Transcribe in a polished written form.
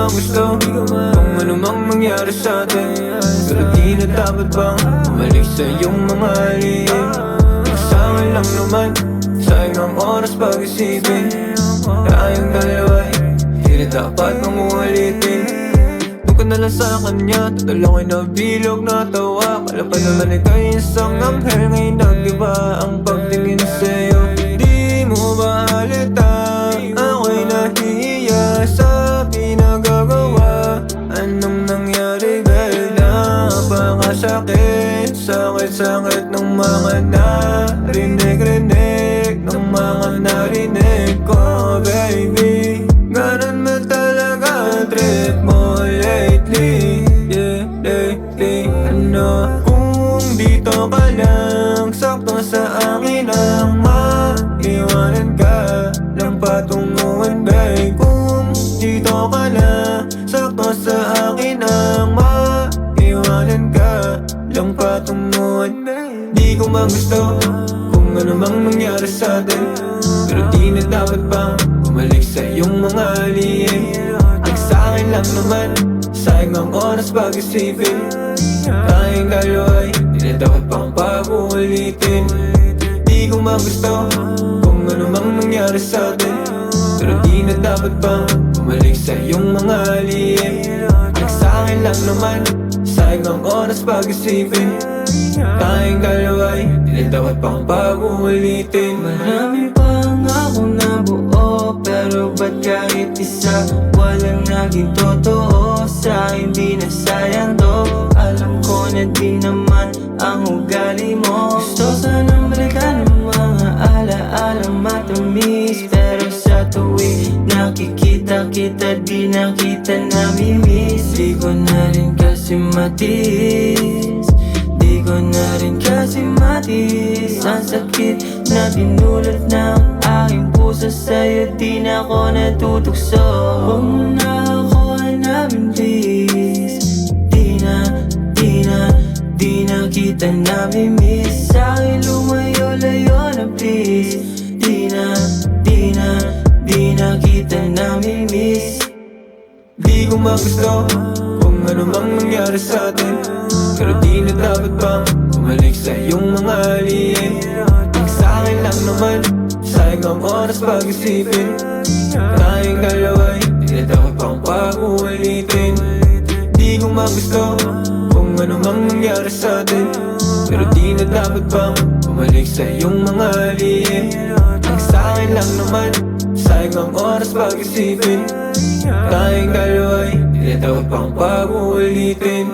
man gusto kung ano mang mangyari sa atin, pero di na dapat bang bumalik sa iyong mga lihim. Nagsama lang naman, sayang ang oras pag-isipin. Tayong dalawa'y di na dapat manguulitin. Doon ka na lang sa kanya, total ako'y nabilog na tawa. Kala pa naman ika'y isang anghel, ngayon nag-iba ang pagtingin sa'yo. Di mo ba halata, ako'y nahihiya sa pinagagawa. Anong nangyari girl, napakasakit. Sakit-sakit ng mga narinig-rinig, ng mga narinig ko baby. Ganun ba talaga trip mo lately? Yeah, lately. Ano kung dito ka lang, sakto sa akin ang maiwanan ka lang patunguhan babe. Kung dito ka lang, sakto sa akin ang maiwanan ka lang patunguhan babe. Di ko magusto kung ano mang nangyari sa atin, pero di na dapat bang bumalik sa iyong mga lihim. Nagsa'kin lang naman, sayang ang oras pag-isipin. Tayong dalawa'y di na dapat pang pag-uulitin. Di ko magusto kung ano mang nangyari sa atin, pero di na dapat bang bumalik sa iyong mga lihim. Nagsa'kin lang naman, sayang ang oras pag-isipin. Tayong dalawa'y di na dapat pang pag-uulitin. Marami pang ako nabuo, pero ba't kahit isa walang naging totoo? Sa hindi na sayang to, alam ko na di naman ang ugali mo. Gusto sanang balikan ng mga alaala matamis, pero sa tuwing nakikita kita di na kita namimiss. Di ko na rin kasi matiis, di ko na rin kasi matiis ang sakit na binulot ng aking puso sa'yo. Di na ako natutukso, huwag mo na ako hanapin please. Di na kita namimiss. Sa'kin lumayo-layo na please. Di na kita namimiss. Di ko magusto kung ano mang nangyari sa atin, pero di na dapat bang bumalik sa iyong mga lihim. Nagsa'kin lang naman, sayang ang oras pag-isipin. Tayong dalawa'y di na dapat pang pag-uulitin. Di ko magusto kung ano mang nangyari sa atin, pero di na dapat bang bumalik sa iyong mga lihim. Nagsa'kin lang naman, sayang ang oras pag-isipin. Tayong dalawa'y di na dapat pang pag-uulitin.